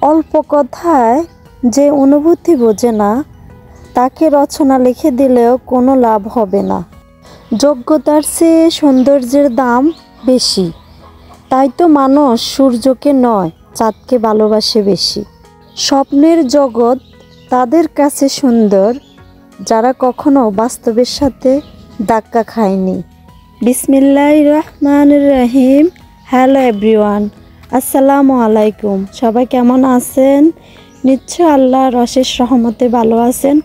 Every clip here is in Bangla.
অল্প কথায় যে অনুভূতি বোঝে না তাকে রচনা লিখে দিলেও কোনো লাভ হবে না। যোগ্যতার চেয়ে সৌন্দর্যের দাম বেশি, তাই তো মানুষ সূর্যকে নয় চাঁদকে ভালোবাসে বেশি। স্বপ্নের জগৎ তাদের কাছে সুন্দর যারা কখনো বাস্তবের সাথে ধাক্কা খায়নি। বিসমিল্লাহির রহমানির রহিম। হ্যালো এভরিওয়ান, আসসালামু আলাইকুম। সবাই কেমন আছেন? নিশ্চয় আল্লাহর অশেষ রহমতে ভালো আছেন।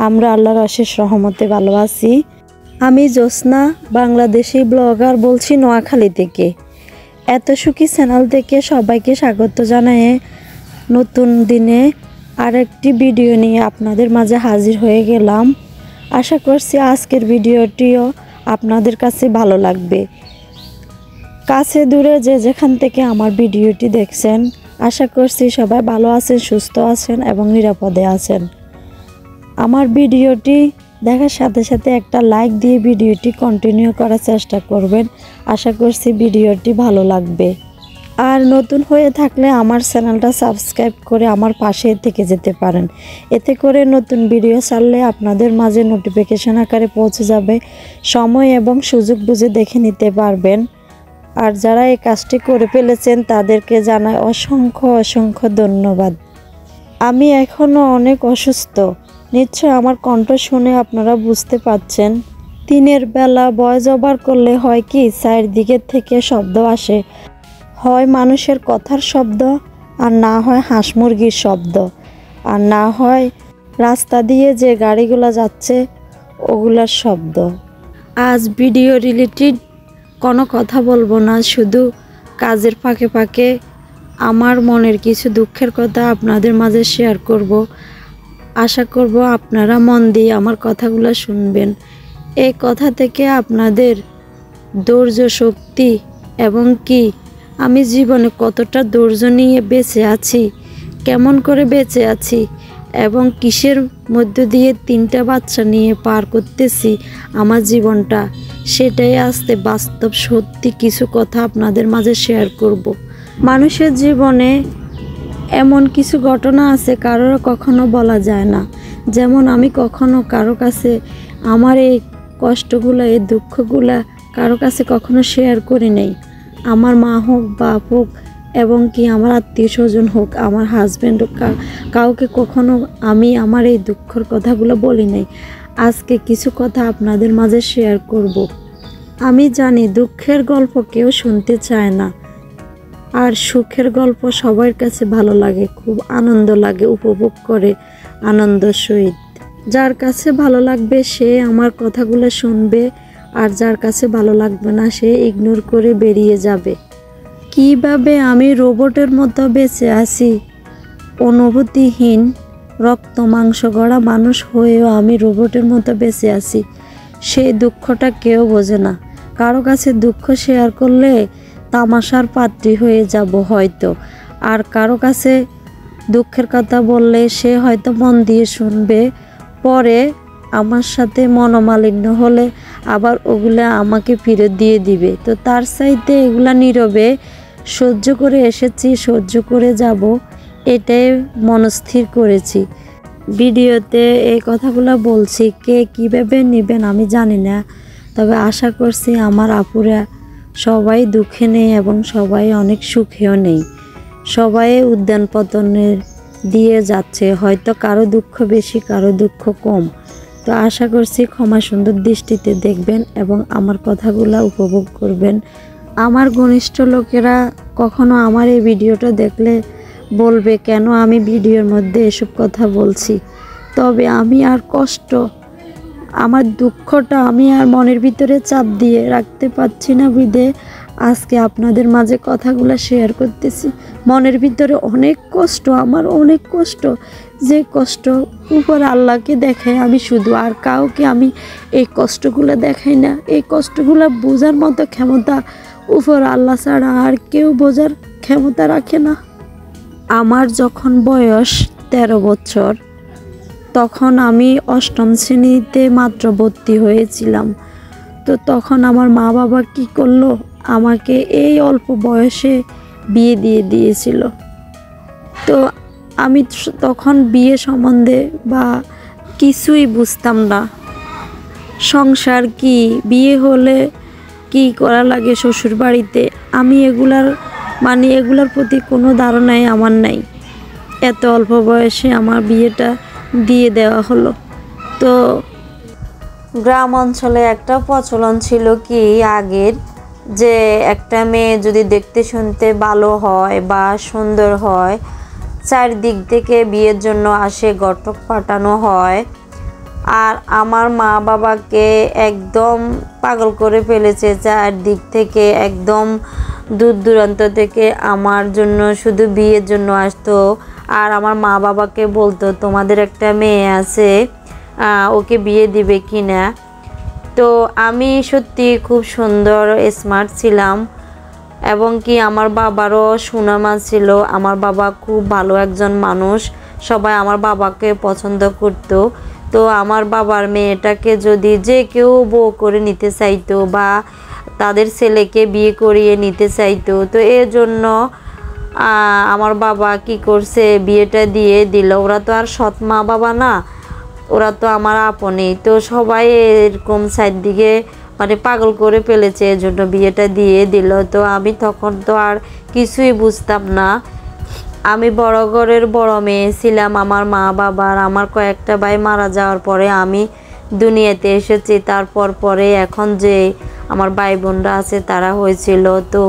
আমরা আল্লাহর অশেষ রহমতে ভালো আছি। আমি জ্যোৎস্না, বাংলাদেশি ব্লগার বলছি নোয়াখালী থেকে। এত সুখী চ্যানেল থেকে সবাইকে স্বাগত জানিয়ে নতুন দিনে আরেকটি ভিডিও নিয়ে আপনাদের মাঝে হাজির হয়ে গেলাম। আশা করছি আজকের ভিডিওটিও আপনাদের কাছে ভালো লাগবে। কাছে দূরে যে যেখান থেকে আমার ভিডিওটি দেখছেন, আশা করছি সবাই ভালো আছেন, সুস্থ আছেন এবং নিরাপদে আছেন। আমার ভিডিওটি দেখার সাথে সাথে একটা লাইক দিয়ে ভিডিওটি কন্টিনিউ করার চেষ্টা করবেন। আশা করছি ভিডিওটি ভালো লাগবে। আর নতুন হয়ে থাকলে আমার চ্যানেলটা সাবস্ক্রাইব করে আমার পাশে থেকে যেতে পারেন। এতে করে নতুন ভিডিও ছাড়লে আপনাদের মাঝে নোটিফিকেশন আকারে পৌঁছে যাবে। সময় এবং সুযোগ বুঝে দেখে নিতে পারবেন। আর যারা এই কাজটি করে ফেলেছেন তাদেরকে জানাই অসংখ্য অসংখ্য ধন্যবাদ। আমি এখনও অনেক অসুস্থ, নিশ্চয় আমার কণ্ঠ শুনে আপনারা বুঝতে পারছেন। দিনের বেলা ভয়েস ওভার করলে হয় কি, চারিদিকের থেকে শব্দ আসে, হয় মানুষের কথার শব্দ, আর না হয় হাঁস মুরগির শব্দ, আর না হয় রাস্তা দিয়ে যে গাড়িগুলো যাচ্ছে ওগুলার শব্দ। আজ ভিডিও রিলেটেড কোনো কথা বলবো না, শুধু কাজের ফাঁকে ফাঁকে আমার মনের কিছু দুঃখের কথা আপনাদের মাঝে শেয়ার করব। আশা করব আপনারা মন দিয়ে আমার কথাগুলো শুনবেন। এই কথা থেকে আপনাদের ধৈর্য শক্তি এবং কি আমি জীবনে কতটা ধৈর্য নিয়ে বেঁচে আছি, কেমন করে বেঁচে আছি এবং কিসের মধ্য দিয়ে 3টা বাচ্চা নিয়ে পার করতেছি আমার জীবনটা, সেটাই আজকে বাস্তব সত্যি কিছু কথা আপনাদের মাঝে শেয়ার করব। মানুষের জীবনে এমন কিছু ঘটনা আছে কারোর কখনো বলা যায় না। যেমন আমি কখনো কারো কাছে আমার এই কষ্টগুলো, এই দুঃখগুলা কারো কাছে কখনো শেয়ার করি নাই। আমার মা হোক, বাপ হোক এবং কি আমার আত্মীয় স্বজন হোক, আমার হাজব্যান্ড হোক, কাউকে কখনো আমি আমার এই দুঃখের কথাগুলো বলি নাই। আজকে কিছু কথা আপনাদের মাঝে শেয়ার করব। আমি জানি দুঃখের গল্প কেউ শুনতে চায় না, আর সুখের গল্প সবার কাছে ভালো লাগে, খুব আনন্দ লাগে, উপভোগ করে আনন্দ সহিত। যার কাছে ভালো লাগবে সে আমার কথাগুলো শুনবে, আর যার কাছে ভালো লাগবে না সে ইগনোর করে বেরিয়ে যাবে। কিভাবে আমি রোবটের মতো বেঁচে আছি, অনুভূতিহীন রক্ত মাংস গড়া মানুষ হয়েও আমি রোবটের মতো বেঁচে আছি, সেই দুঃখটা কেউ বোঝে না। কারো কাছে দুঃখ শেয়ার করলে তামাশার পাত্রী হয়ে যাব হয়তো, আর কারো কাছে দুঃখের কথা বললে সে হয়তো মন দিয়ে শুনবে, পরে আমার সাথে মনোমালিন্য হলে আবার ওগুলা আমাকে ফিরত দিয়ে দিবে। তো তার চাইতে এগুলা নীরবে সহ্য করে এসেছি, সহ্য করে যাব, এটাই মনস্থির করেছি। ভিডিওতে এই কথাগুলো বলছি, কে কীভাবে নেবেন আমি জানি না, তবে আশা করছি আমার আপুরা সবাই দুঃখে নেই এবং সবাই অনেক সুখেও নেই। সবাই উদ্যান পতনের দিয়ে যাচ্ছে, হয়তো কারো দুঃখ বেশি, কারো দুঃখ কম। তো আশা করছি ক্ষমা সুন্দর দৃষ্টিতে দেখবেন এবং আমার কথাগুলো উপভোগ করবেন। আমার ঘনিষ্ঠ লোকেরা কখনো আমার এই ভিডিওটা দেখলে বলবে কেন আমি ভিডিওর মধ্যে এসব কথা বলছি, তবে আমি আর কষ্ট, আমার দুঃখটা আমি আর মনের ভিতরে চাপ দিয়ে রাখতে পারছি না বিধে আজকে আপনাদের মাঝে কথাগুলো শেয়ার করতেছি। মনের ভিতরে অনেক কষ্ট, আমার অনেক কষ্ট, যে কষ্ট উপর আল্লাহকে দেখাই আমি শুধু, আর কাউকে আমি এই কষ্টগুলো দেখাই না। এই কষ্টগুলো বোঝার মতো ক্ষমতা উপর আল্লাহ ছাড়া আর কেউ বোঝার ক্ষমতা রাখে না। আমার যখন বয়স 13 বছর, তখন আমি 8ম শ্রেণীতে মাত্র ভর্তি হয়েছিলাম। তো তখন আমার মা বাবা কি করলো, আমাকে এই অল্প বয়সে বিয়ে দিয়ে দিয়েছিল। তো আমি তখন বিয়ে সম্বন্ধে বা কিছুই বুঝতাম না। সংসার কি, বিয়ে হলে কি করা লাগে শ্বশুর বাড়িতে, আমি এগুলার প্রতি কোনো ধারণাই আমার নাই। এত অল্প বয়সে আমার বিয়েটা দিয়ে দেওয়া হলো। তো গ্রাম অঞ্চলে একটা প্রচলন ছিল কি আগের, যে একটা মেয়ে যদি দেখতে শুনতে ভালো হয় বা সুন্দর হয়, চারদিক থেকে বিয়ের জন্য আসে, ঘটক পাঠানো হয়। আর আমার মা বাবাকে একদম পাগল করে ফেলেছে, চারদিক থেকে একদম দূর দূরান্ত থেকে আমার জন্য শুধু বিয়ের জন্য আসতো। আর আমার মা বাবাকে বলতো তোমাদের একটা মেয়ে আছে, ওকে বিয়ে দিবে কি না। তো আমি সত্যি খুব সুন্দর স্মার্ট ছিলাম, এবং কি আমার বাবারও সুনাম ছিল। আমার বাবা খুব ভালো একজন মানুষ, সবাই আমার বাবাকে পছন্দ করতো। তো আমার বাবার মেয়েটাকে যদি যে কেউ বউ করে নিতে চাইতো বা তাদের ছেলেকে বিয়ে করিয়ে নিতে চাইতো, তো এর জন্য আমার বাবা কি করছে, বিয়েটা দিয়ে দিল। ওরা তো আর সৎ মা বাবা না, ওরা তো আমার আপনই। তো সবাই এরকম সাইড দিকে মানে পাগল করে ফেলেছে, এর জন্য বিয়েটা দিয়ে দিল। তো আমি তখন তো আর কিছুই বুঝতাম না। আমি বড় ঘরের বড় মেয়ে ছিলাম আমার মা বাবার। আমার কয়েকটা ভাই মারা যাওয়ার পরে আমি দুনিয়াতে এসেছি। তারপর পরে এখন যে আমার ভাই বোনরা আছে তারা হয়েছিল, তো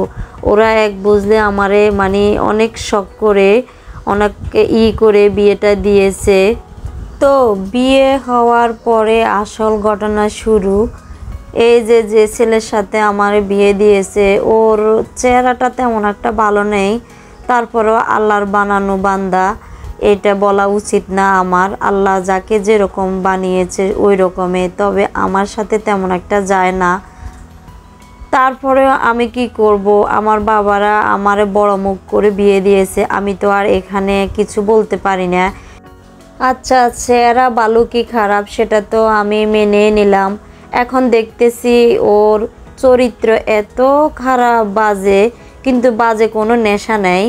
ওরা এক বুঝলে আমারে মানে অনেক শখ করে অনেক করে বিয়েটা দিয়েছে। তো বিয়ে হওয়ার পরে আসল ঘটনা শুরু। এই যে ছেলের সাথে আমার বিয়ে দিয়েছে, ওর চেহারাটা তেমন একটা ভালো নেই, তারপরেও আল্লাহর বানানো বান্দা, এটা বলা উচিত না আমার। আল্লাহ যাকে যেরকম বানিয়েছে ওই রকমই, তবে আমার সাথে তেমন একটা যায় না। তারপরেও আমি কি করব, আমার বাবারা আমারে বড় মুখ করে বিয়ে দিয়েছে, আমি তো আর এখানে কিছু বলতে পারি না। আচ্ছা, চেহারা ভালো কি খারাপ সেটা তো আমি মেনে নিলাম। এখন দেখতেছি ওর চরিত্র এত খারাপ, বাজে, কিন্তু বাজে কোনো নেশা নেই,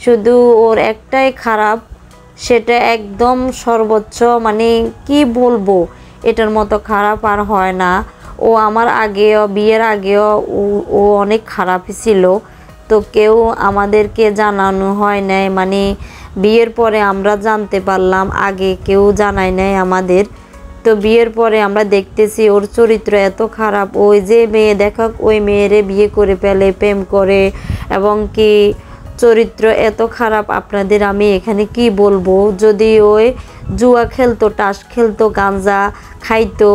শুধু ওর একটাই খারাপ, সেটা একদম সর্বোচ্চ, মানে কি বলবো, এটার মতো খারাপ আর হয় না। ও আমার আগেও, বিয়ের আগেও ও অনেক খারাপই ছিল। তো কেউ আমাদেরকে জানানো হয় নাই, মানে বিয়ের পরে আমরা জানতে পারলাম, আগে কেউ জানায় নাই আমাদের। তো বিয়ের পরে আমরা দেখতেছি ওর চরিত্র এত খারাপ, ওই যে মেয়ে দেখাক ওই মেয়েরে বিয়ে করে ফেলে, প্রেম করে, এবং কি চরিত্র এত খারাপ আপনাদের আমি এখানে কি বলবো। যদি ওই জুয়া খেলতো, তাস খেলতো, গাঞ্জা খাইতো,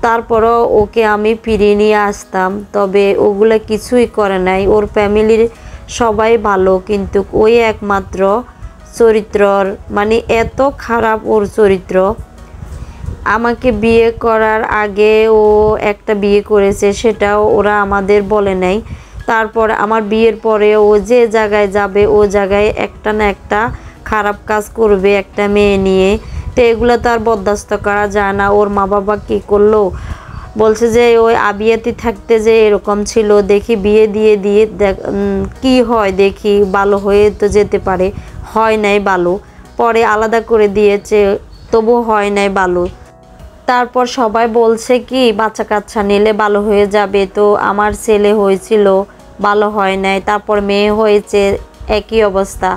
তারপরও ওকে আমি ফিরিয়ে নিয়ে আসতাম, তবে ওগুলো কিছুই করে নাই। ওর ফ্যামিলির সবাই ভালো, কিন্তু ওই একমাত্র চরিত্রর মানে এত খারাপ ওর চরিত্র। আমাকে বিয়ে করার আগে ও একটা বিয়ে করেছে, সেটাও ওরা আমাদের বলে নাই। তারপর আমার বিয়ের পরে ও যে জায়গায় যাবে ও জায়গায় একটা না একটা খারাপ কাজ করবে একটা মেয়ে নিয়ে। তো এগুলো তো আর বরদাস্ত করা যায় না। ওর মা বাবা কী করলো, বলছে যে ওই আবিয়াতি থাকতে যে এরকম ছিল, দেখি বিয়ে দিয়ে দিয়ে কি হয়, দেখি ভালো হয়ে তো যেতে পারে। হয় নাই ভালো, পরে আলাদা করে দিয়েছে, তবু হয় নাই ভালো। তারপর সবাই বলছে কি বাচ্চা কাচ্চা নিলে ভালো হয়ে যাবে। তো আমার ছেলে হয়েছিল, ভালো হয় নাই, তারপর মেয়ে হয়েছে, একই অবস্থা।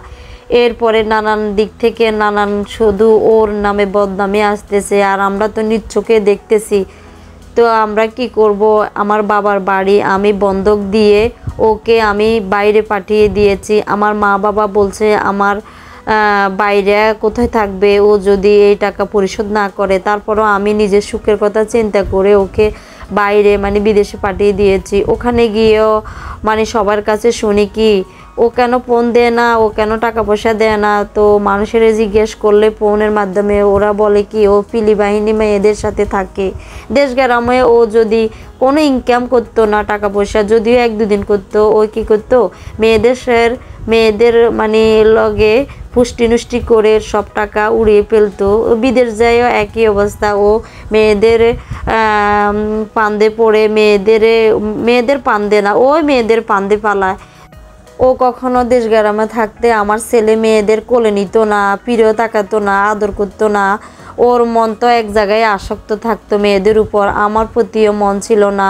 এরপরে নানান দিক থেকে নানান শুধু ওর নামে বদনামে আসতেছে, আর আমরা তো নিজ চোখে দেখতেছি। তো আমরা কি করব, আমার বাবার বাড়ি আমি বন্ধক দিয়ে ওকে আমি বাইরে পাঠিয়ে দিয়েছি। আমার মা বাবা বলছে আমার বাইরে কোথায় থাকবে ও যদি এই টাকা পরিশোধ না করে। তারপরও আমি নিজের সুখের কথা চিন্তা করে ওকে বাইরে মানে বিদেশে পাঠিয়ে দিয়েছি। ওখানে গিয়েও মানে সবার কাছে শুনি কি ও কেন ফোন দেয় না, ও কেন টাকা পয়সা দেয় না। তো মানুষের জিজ্ঞেস করলে ফোনের মাধ্যমে ওরা বলে কি ও পিলি বাহিনী মেয়েদের সাথে থাকে। দেশ গ্রামে ও যদি কোনো ইনকাম করতো না, টাকা পয়সা যদিও এক দুদিন করতো, ও কী করতো মেয়েদের মানে লগে পুষ্টি নুষ্টি করে সব টাকা উড়িয়ে ফেলতো। বিদেশ যায়ও একই অবস্থা, ও মেয়েদের পান্দে পড়ে মেয়েদের পান্দে না, ওই মেয়েদের পান্দে পালায়। ও কখনো দেশ গ্রামে থাকতে আমার ছেলে মেয়েদের কোলে নিত না, ফিরেও তাকাতো না, আদর করতো না। ওর মন তো এক জায়গায় আসক্ত থাকতো মেয়েদের উপর, আমার প্রতিও মন ছিল না।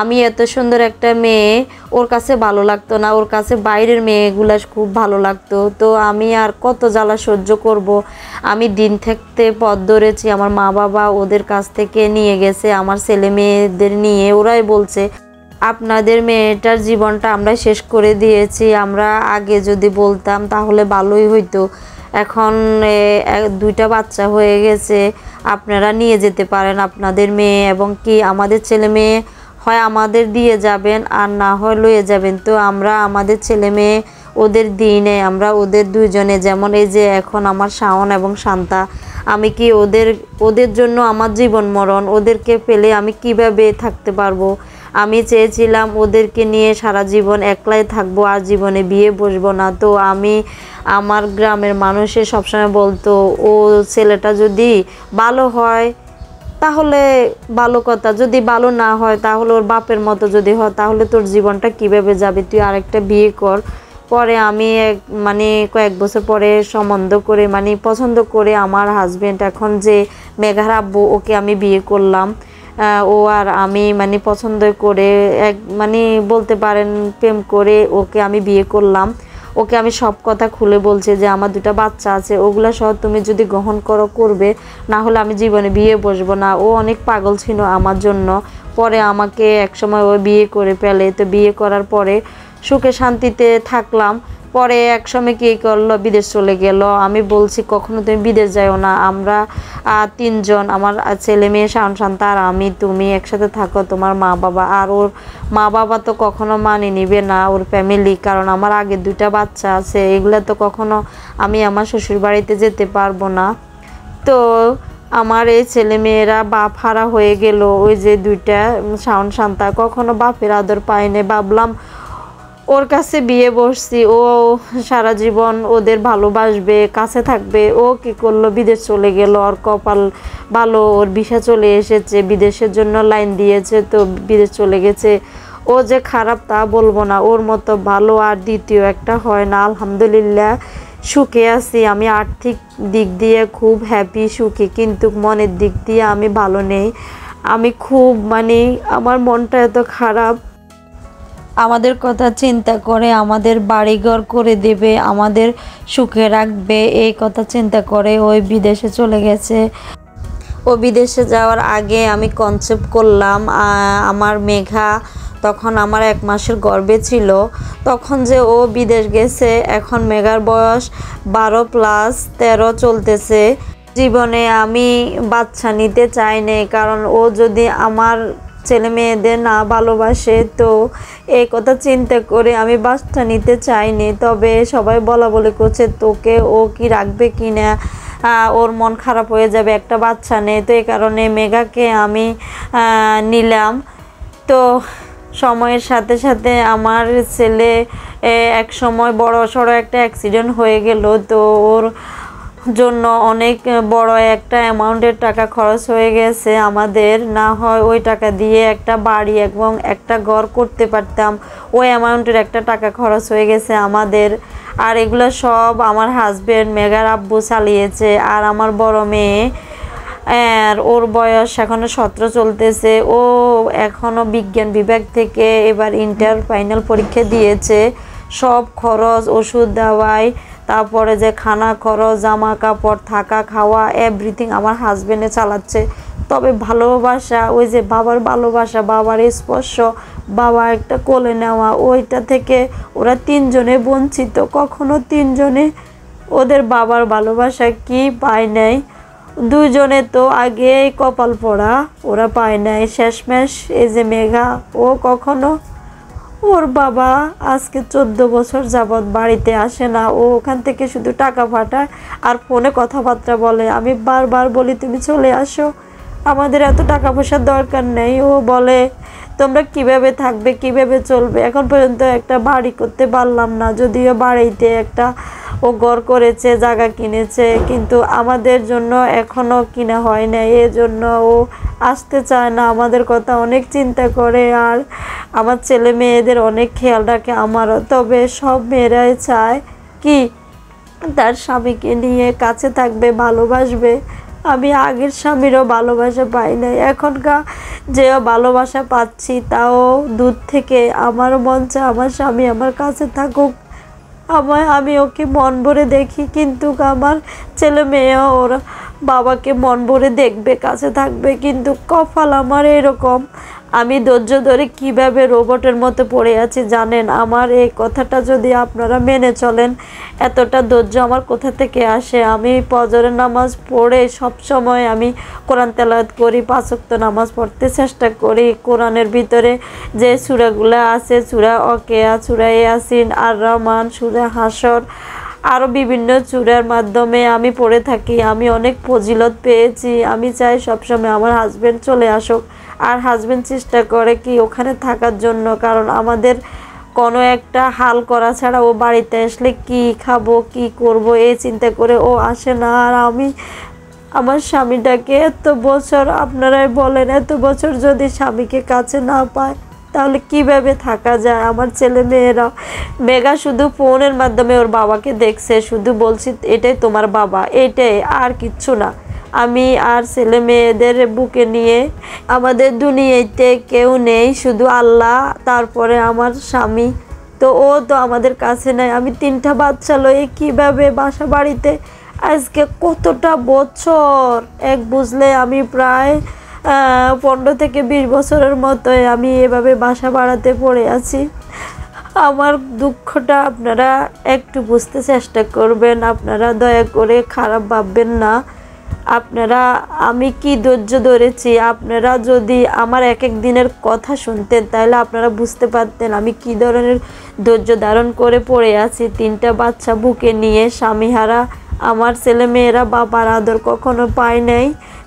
আমি এত সুন্দর একটা মেয়ে ওর কাছে ভালো লাগতো না, ওর কাছে বাইরের মেয়েগুলো খুব ভালো লাগতো। তো আমি আর কত জ্বালা সহ্য করব। আমি দিন থাকতে পথ ধরেছি, আমার মা বাবা ওদের কাছ থেকে নিয়ে গেছে আমার ছেলে মেয়েদের নিয়ে। ওরাই বলছে আপনাদের মেয়েটার জীবনটা আমরা শেষ করে দিয়েছি, আমরা আগে যদি বলতাম তাহলে ভালোই হইতো। এখন দুইটা বাচ্চা হয়ে গেছে, আপনারা নিয়ে যেতে পারেন আপনাদের মেয়ে, এবং কি আমাদের ছেলে মেয়ে হয় আমাদের দিয়ে যাবেন আর না হয় লয়ে যাবেন। তো আমরা আমাদের ছেলে মেয়ে ওদের দিনে আমরা ওদের দুইজনে, যেমন এই যে এখন আমার শাওন এবং শান্তা, আমি কি ওদের জন্য আমার জীবন মরণ, ওদেরকে পেলে আমি কিভাবে থাকতে পারবো। আমি চেয়েছিলাম ওদেরকে নিয়ে সারা জীবন একলাই থাকবো, আর জীবনে বিয়ে বসবো না। তো আমার গ্রামের মানুষে সবসময় বলতো ও ছেলেটা যদি ভালো হয় তাহলে ভালো কথা, যদি ভালো না হয় তাহলে ওর বাপের মতো যদি হয় তাহলে তোর জীবনটা কিভাবে যাবে, তুই আরেকটা বিয়ে কর। পরে আমি কয়েক বছর পরে সম্বন্ধ করে পছন্দ করে আমার হাজবেন্ড এখন যে মেঘার আব্বু, ওকে আমি বিয়ে করলাম। ও আর আমি পছন্দ করে বলতে পারেন প্রেম করে ওকে আমি বিয়ে করলাম। ওকে আমি সব কথা খুলে বলছি যে আমার দুটা বাচ্চা আছে, ওগুলা সহ তুমি যদি গ্রহণ করবে, না হলে আমি জীবনে বিয়ে বসবো না। ও অনেক পাগল ছিল আমার জন্য। পরে আমাকে একসময় ও বিয়ে করে ফেলে। তো বিয়ে করার পরে সুখে শান্তিতে থাকলাম। পরে একসময় কী করলো, বিদেশ চলে গেল। আমি বলছি কখনো তুমি বিদেশ যাও না, আমরা তিনজন, আমার ছেলে মেয়ে শাওন শান্তা আর আমি, তুমি একসাথে থাকো, তোমার মা বাবা। আর ওর মা বাবা তো কখনো মানিয়ে নিবে না, ওর ফ্যামিলি, কারণ আমার আগে দুইটা বাচ্চা আছে, এগুলো তো কখনো আমি আমার শ্বশুর বাড়িতে যেতে পারবো না। তো আমার এই ছেলে মেয়েরা বাপ হারা হয়ে গেল। ওই যে দুইটা শাওন শান্তা কখনো বাপের আদর পায়নি। ভাবলাম ওর কাছে বিয়ে বসছি, ও সারা জীবন ওদের ভালোবাসবে, কাছে থাকবে। ও কি করলো, বিদেশ চলে গেল। ওর কপাল ভালো, ওর ভিসা চলে এসেছে, বিদেশের জন্য লাইন দিয়েছে, তো বিদেশ চলে গেছে। ও যে খারাপ তা বলবো না, ওর মতো ভালো আর দ্বিতীয় একটা হয় না। আলহামদুলিল্লাহ সুখে আছি। আমি আর্থিক দিক দিয়ে খুব হ্যাপি, সুখী, কিন্তু মনের দিক দিয়ে আমি ভালো নেই। আমি খুব আমার মনটা এত খারাপ। আমাদের কথা চিন্তা করে আমাদের বাড়িঘর করে দেবে, আমাদের সুখে রাখবে, এই কথা চিন্তা করে ওই বিদেশে চলে গেছে। ও বিদেশে যাওয়ার আগে আমি কনসেপ্ট করলাম আমার মেঘা তখন আমার 1 মাসের গর্ভে ছিল, তখন যে ও বিদেশ গেছে। এখন মেঘার বয়স 12+13 চলতেছে। জীবনে আমি বাচ্চা নিতে চাইনি, কারণ ও যদি আমার ছেলে মেয়েদের না ভালোবাসে, তো এই কথা চিন্তা করে আমি বাচ্চা নিতে চাইনি। তবে সবাই বলা বলি করছে তোকে ও কি রাখবে কি না, ওর মন খারাপ হয়ে যাবে, একটা বাচ্চা নেই। তো এই কারণে মেঘাকে আমি নিলাম। তো সময়ের সাথে সাথে আমার ছেলে এক সময় বড় সড়ো একটা অ্যাক্সিডেন্ট হয়ে গেল। তো ওর জন্য অনেক বড় একটা অ্যামাউন্টের টাকা খরচ হয়ে গেছে আমাদের। না হয় ওই টাকা দিয়ে একটা বাড়ি এবং একটা ঘর করতে পারতাম। ওই অ্যামাউন্টের একটা টাকা খরচ হয়ে গেছে আমাদের। আর এগুলো সব আমার হাজবেন্ড মেঘার আব্বু চালিয়েছে। আর আমার বড় মেয়ে, আর ওর বয়স এখনো 17 চলতেছে। ও এখনো বিজ্ঞান বিভাগ থেকে এবার ইন্টার ফাইনাল পরীক্ষা দিয়েছে। সব খরচ, ওষুধ দাওয়াই, তারপরে যে খানা খরচ, জামা কাপড়, থাকা খাওয়া, এভরিথিং আমার হাজবেন্ডে চালাচ্ছে। তবে ভালোবাসা, ওই যে বাবার ভালোবাসা, বাবার স্পর্শ, বাবা একটা কোলে নেওয়া, ওইটা থেকে ওরা তিনজনে বঞ্চিত। কখনো তিনজনে ওদের বাবার ভালোবাসা কি পায় নাই। দুইজনে তো আগেই কপাল পড়া, ওরা পায় নাই। শেষমেশ এই যে মেঘা, ও কখনো ওর বাবা আজকে 14 বছর যাবৎ বাড়িতে আসে না। ও ওখান থেকে শুধু টাকা পাঠায় আর ফোনে কথাবার্তা বলে। আমি বারবার বলি তুমি চলে আসো, আমাদের এত টাকা পয়সার দরকার নেই। ও বলে তোমরা কিভাবে থাকবে, কিভাবে চলবে। এখন পর্যন্ত একটা বাড়ি করতে পারলাম না, যদিও বাড়িতে একটা ও ঘর করেছে, জায়গা কিনেছে, কিন্তু আমাদের জন্য এখনো কিনা হয় না। এই জন্য ও আসতে চায় না, আমাদের কথা অনেক চিন্তা করে আর আমার ছেলে মেয়েদের অনেক খেয়াল রাখে আমারও। তবে সব মেয়েরাই চায় কি তার স্বামীকে নিয়ে কাছে থাকবে, ভালোবাসবে। আমি আগের স্বামীরও ভালোবাসা পাই নাই, এখনকার যে ভালোবাসা পাচ্ছি তাও দূর থেকে। আমারও মন চায় আমার স্বামী আমার কাছে থাকুক, আমি ওকে মন ভরে দেখি, কিন্তু আমার ছেলে মেয়েও ওরা বাবাকে মন ভরে দেখবে, কাছে থাকবে, কিন্তু কপাল আমার এরকম। আমি ধৈর্য ধরে কিভাবে রোবটের মতো পড়ে আছি জানেন? আমার এই কথাটা যদি আপনারা মেনে চলেন, এতটা ধৈর্য আমার কোথা থেকে আসে? আমি ফজরের নামাজ পড়ে সব সময় আমি কোরআন তেলাওয়াত করি, 5 ওয়াক্ত নামাজ পড়তে চেষ্টা করি। কোরআনের ভিতরে যে সূরাগুলো আছে, সূরা ওয়াকিয়া, সূরা ইয়াসিন, আর রহমান, সূরা হাসর, আরও বিভিন্ন সূরার মাধ্যমে আমি পড়ে থাকি। আমি অনেক ফজিলত পেয়েছি। আমি চাই সবসময় আমার হাজব্যান্ড চলে আসুক, আর হাজব্যান্ড চেষ্টা করে কি ওখানে থাকার জন্য, কারণ আমাদের কোনো একটা হাল করা ছাড়া ও বাড়িতে আসলে কি খাবো কি করব এই চিন্তা করে ও আসে না। আর আমি আমার স্বামীটাকে এত বছর, আপনারাই বলেন, এত বছর যদি স্বামীকে কাছে না পায় তাহলে কিভাবে থাকা যায়? আমার ছেলে মেয়েরা, মেঘা শুধু ফোনের মাধ্যমে ওর বাবাকে দেখছে, শুধু বলছি এটাই তোমার বাবা, এটাই, আর কিচ্ছু না। আমি আর ছেলে মেয়েদের বুকে নিয়ে আমাদের দুনিয়াতে কেউ নেই, শুধু আল্লাহ, তারপরে আমার স্বামী। তো ও তো আমাদের কাছে নাই। আমি 3টা বাচ্চা লয়ে কিভাবে বাসা বাড়িতে আজকে কতটা বছর, এক বুঝলে আমি প্রায় 15 থেকে 20 বছরের মতোই আমি এভাবে বাসা বাড়াতে পড়ে আছি। আমার দুঃখটা আপনারা একটু বুঝতে চেষ্টা করবেন, আপনারা দয়া করে খারাপ ভাববেন না। আপনারা, আমি কি ধৈর্য ধরেছি, আপনারা যদি আমার এক এক দিনের কথা শুনতেন তাহলে আপনারা বুঝতে পারতেন আমি কি ধরনের ধৈর্য ধারণ করে পড়ে আছি। 3টা বাচ্চা বুকে নিয়ে, স্বামীহারা আমার ছেলে মেয়েরা বাবার আদর কখনো পায় নাই।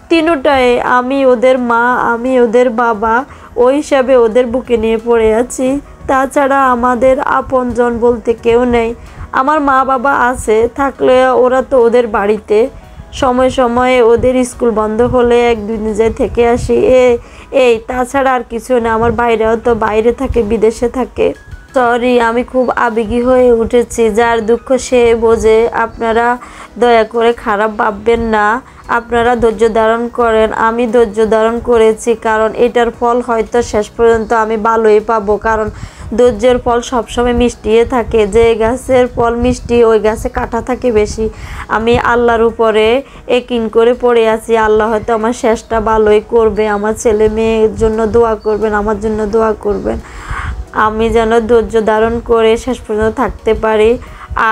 3টায় আমি ওদের মা, আমি ওদের বাবা, ওই হিসাবে ওদের বুকে নিয়ে পড়ে আছি। তাছাড়া আমাদের আপনজন বলতে কেউ নেই। আমার মা বাবা আছে, থাকলে ওরা তো ওদের বাড়িতে, সময় সময়ে ওদের স্কুল বন্ধ হলে 1-2 দিন যাই থেকে আসি, এই তাছাড়া আর কিছু না। আমার বাইরেও তো বাইরে থাকে, বিদেশে থাকে। সরি, আমি খুব আবেগী হয়ে উঠেছি, যার দুঃখ সে বোঝে। আপনারা দয়া করে খারাপ ভাববেন না, আপনারা ধৈর্য ধারণ করেন। আমি ধৈর্য ধারণ করেছি, কারণ এটার ফল হয়তো শেষ পর্যন্ত আমি ভালোই পাবো, কারণ ধৈর্যের ফল সবসময় মিষ্টিয়ে থাকে। যে গাছের ফল মিষ্টি ওই গাছে কাঁটা থাকে বেশি। আমি আল্লাহর উপরে একিন করে পড়ে আছি, আল্লাহ হয়তো আমার শেষটা ভালোই করবে। আমার ছেলে মেয়ের জন্য দোয়া করবেন, আমার জন্য দোয়া করবেন, আমি যেন ধৈর্য ধারণ করে শেষ পর্যন্ত থাকতে পারি।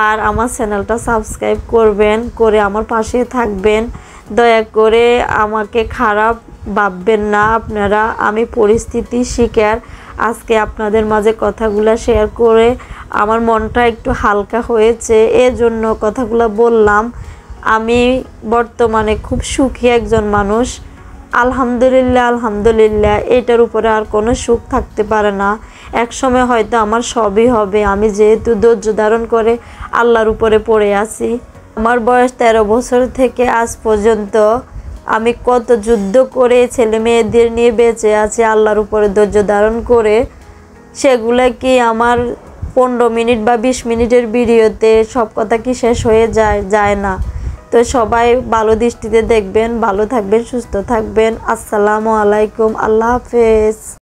আর আমার চ্যানেলটা সাবস্ক্রাইব করবেন, করে আমার পাশে থাকবেন। দয়া করে আমাকে খারাপ ভাববেন না আপনারা। আমি পরিস্থিতি শিকার, আজকে আপনাদের মাঝে কথাগুলো শেয়ার করে আমার মনটা একটু হালকা হয়েছে, এজন্য কথাগুলো বললাম। আমি বর্তমানে খুব সুখী একজন মানুষ, আলহামদুলিল্লাহ, আলহামদুলিল্লাহ। এটার উপরে আর কোনো সুখ থাকতে পারে না। একসময় হয়তো আমার সবই হবে। আমি যেহেতু ধৈর্য ধারণ করে আল্লাহর উপরে পড়ে আছি। আমার বয়স 13 বছর থেকে আজ পর্যন্ত আমি কত যুদ্ধ করে ছেলে মেয়েদের নিয়ে বেঁচে আছি আল্লাহর উপরে ধৈর্য ধারণ করে। সেগুলো কি আমার 15 মিনিট বা 20 মিনিটের ভিডিওতে সব কথা কি শেষ হয়ে যায় না। তো সবাই ভালো দৃষ্টিতে দেখবেন, ভালো থাকবেন, সুস্থ থাকবেন। আসসালামু আলাইকুম, আল্লাহ হাফেজ।